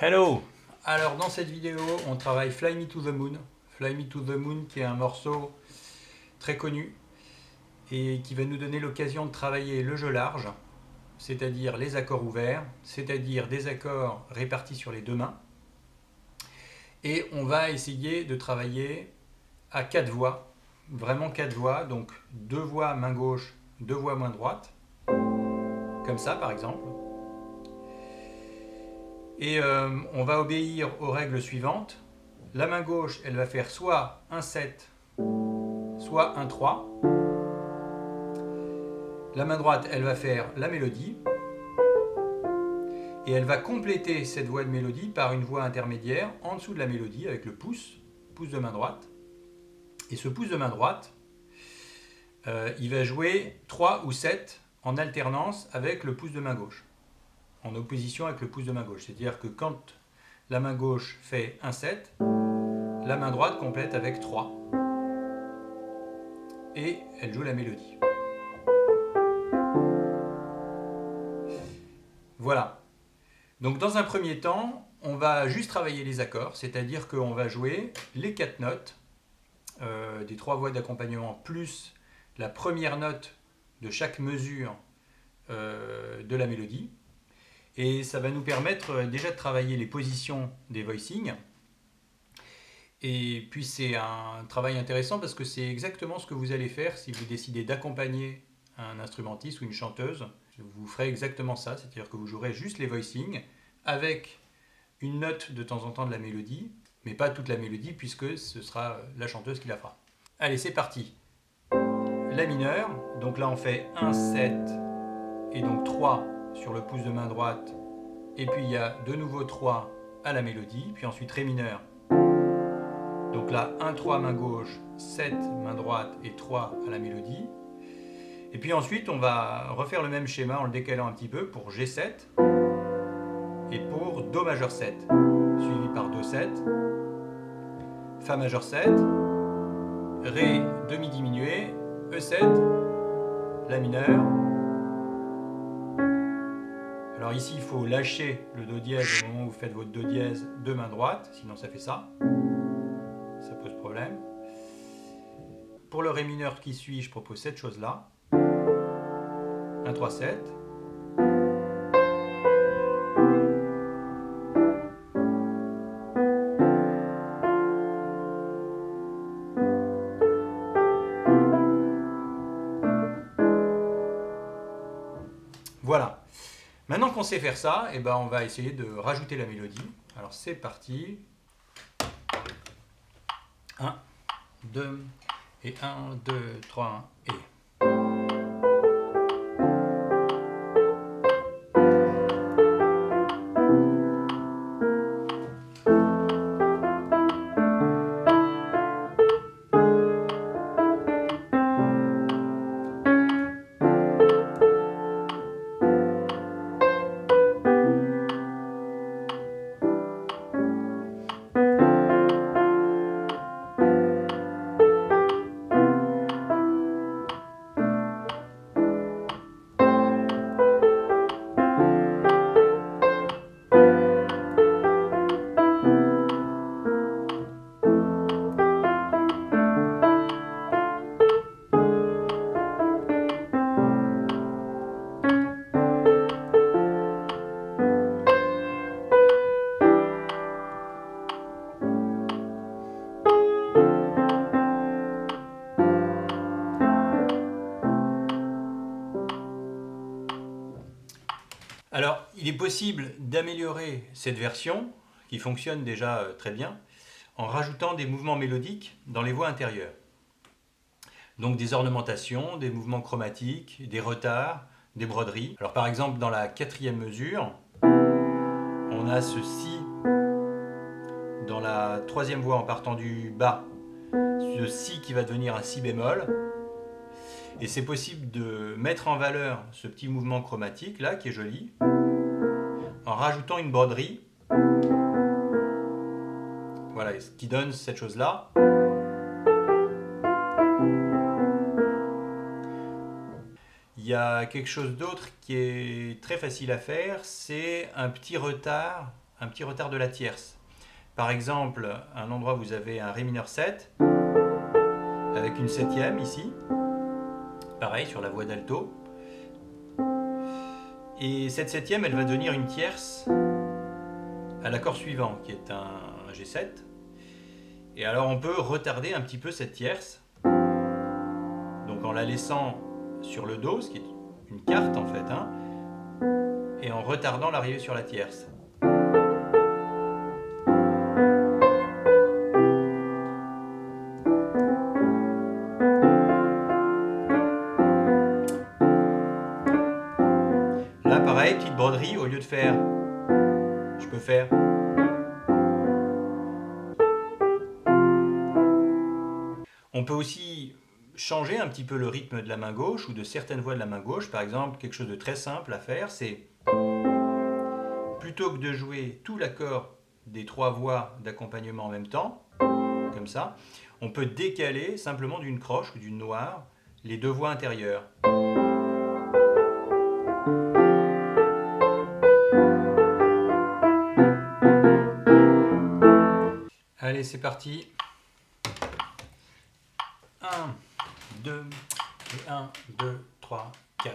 Hello! Alors dans cette vidéo, on travaille Fly Me to the Moon. Fly Me to the Moon qui est un morceau très connu et qui va nous donner l'occasion de travailler le jeu large, c'est-à-dire les accords ouverts, c'est-à-dire des accords répartis sur les deux mains. Et on va essayer de travailler à quatre voix, vraiment quatre voix, donc deux voix main gauche, deux voix main droite, comme ça par exemple. Et on va obéir aux règles suivantes. La main gauche, elle va faire soit un 7, soit un 3. La main droite, elle va faire la mélodie. Et elle va compléter cette voix de mélodie par une voix intermédiaire en dessous de la mélodie avec le pouce de main droite. Et ce pouce de main droite, il va jouer 3 ou 7 en alternance avec le pouce de main gauche, en opposition avec le pouce de main gauche. C'est-à-dire que quand la main gauche fait un 7, la main droite complète avec 3. Et elle joue la mélodie. Voilà. Donc dans un premier temps, on va juste travailler les accords, c'est-à-dire qu'on va jouer les 4 notes des 3 voix d'accompagnement plus la première note de chaque mesure de la mélodie. Et ça va nous permettre déjà de travailler les positions des voicings. Et puis c'est un travail intéressant parce que c'est exactement ce que vous allez faire si vous décidez d'accompagner un instrumentiste ou une chanteuse. Vous ferez exactement ça, c'est-à-dire que vous jouerez juste les voicings avec une note de temps en temps de la mélodie, mais pas toute la mélodie puisque ce sera la chanteuse qui la fera. Allez, c'est parti. La mineure, donc là on fait 1, 7 et donc 3 sur le pouce de main droite, et puis il y a de nouveau 3 à la mélodie, puis ensuite Ré mineur. Donc là 1, 3 main gauche, 7 main droite et 3 à la mélodie. Et puis ensuite on va refaire le même schéma en le décalant un petit peu pour G7 et pour Do majeur 7, suivi par Do 7, Fa majeur 7, Ré demi diminué, E7, La mineur. Alors ici il faut lâcher le Do dièse au moment où vous faites votre Do dièse de main droite, sinon ça fait ça. Ça pose problème. Pour le Ré mineur qui suit, je propose cette chose-là. 1, 3, 7. Voilà. Maintenant qu'on sait faire ça, eh ben on va essayer de rajouter la mélodie. Alors c'est parti. 1, 2, et 1, 2, 3, et... Alors, il est possible d'améliorer cette version, qui fonctionne déjà très bien, en rajoutant des mouvements mélodiques dans les voix intérieures. Donc des ornementations, des mouvements chromatiques, des retards, des broderies. Alors par exemple, dans la 4e mesure, on a ce Si dans la 3e voix en partant du bas, ce Si qui va devenir un Si bémol. Et c'est possible de mettre en valeur ce petit mouvement chromatique là, qui est joli, en rajoutant une broderie. Voilà, ce qui donne cette chose-là. Il y a quelque chose d'autre qui est très facile à faire, c'est un petit retard un petit retard de la tierce. Par exemple, à un endroit vous avez un Ré mineur 7 avec une septième ici, pareil sur la voix d'alto. Et cette septième, elle va devenir une tierce à l'accord suivant, qui est un G7. Et alors on peut retarder un petit peu cette tierce, donc en la laissant sur le Do, ce qui est une quarte en fait, hein, et en retardant l'arrivée sur la tierce. Là pareil, petite broderie, au lieu de faire, je peux faire. On peut aussi changer un petit peu le rythme de la main gauche ou de certaines voix de la main gauche. Par exemple, quelque chose de très simple à faire, c'est plutôt que de jouer tout l'accord des trois voix d'accompagnement en même temps, comme ça, on peut décaler simplement d'une croche ou d'une noire les deux voix intérieures. Allez, c'est parti. 1, 2, et 1, 2, 3, 4.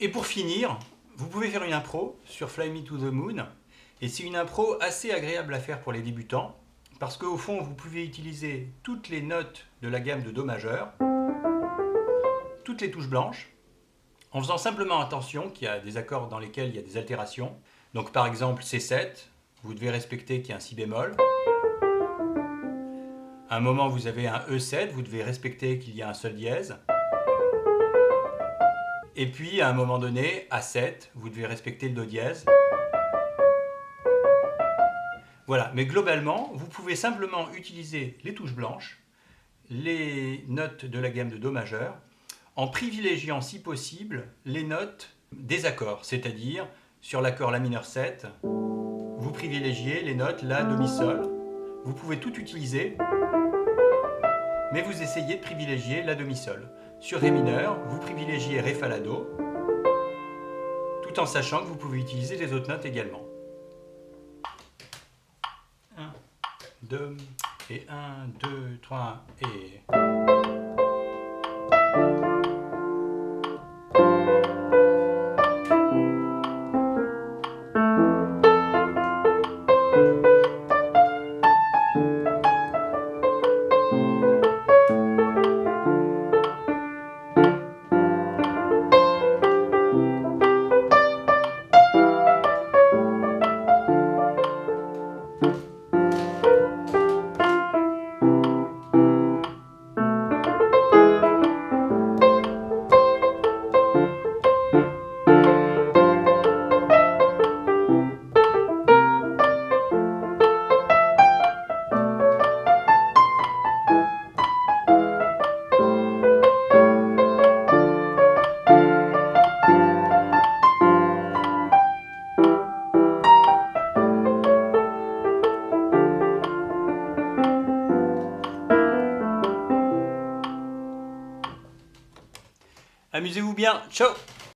Et pour finir, vous pouvez faire une impro sur Fly Me to the Moon. Et c'est une impro assez agréable à faire pour les débutants, parce qu'au fond, vous pouvez utiliser toutes les notes de la gamme de Do majeur, toutes les touches blanches, en faisant simplement attention qu'il y a des accords dans lesquels il y a des altérations. Donc par exemple C7, vous devez respecter qu'il y a un Si bémol. À un moment, vous avez un E7, vous devez respecter qu'il y a un Sol dièse. Et puis, à un moment donné, A7, vous devez respecter le Do dièse. Voilà, mais globalement, vous pouvez simplement utiliser les touches blanches, les notes de la gamme de Do majeur, en privilégiant, si possible, les notes des accords. C'est-à-dire, sur l'accord La mineur 7, vous privilégiez les notes La, Do, Mi, Sol. Vous pouvez tout utiliser, mais vous essayez de privilégier La, Do, Mi, Sol. Sur Ré mineur, vous privilégiez Ré, Fa, La, Do, tout en sachant que vous pouvez utiliser les autres notes également. 1, 2, et 1, 2, 3, et... Amusez-vous bien, ciao!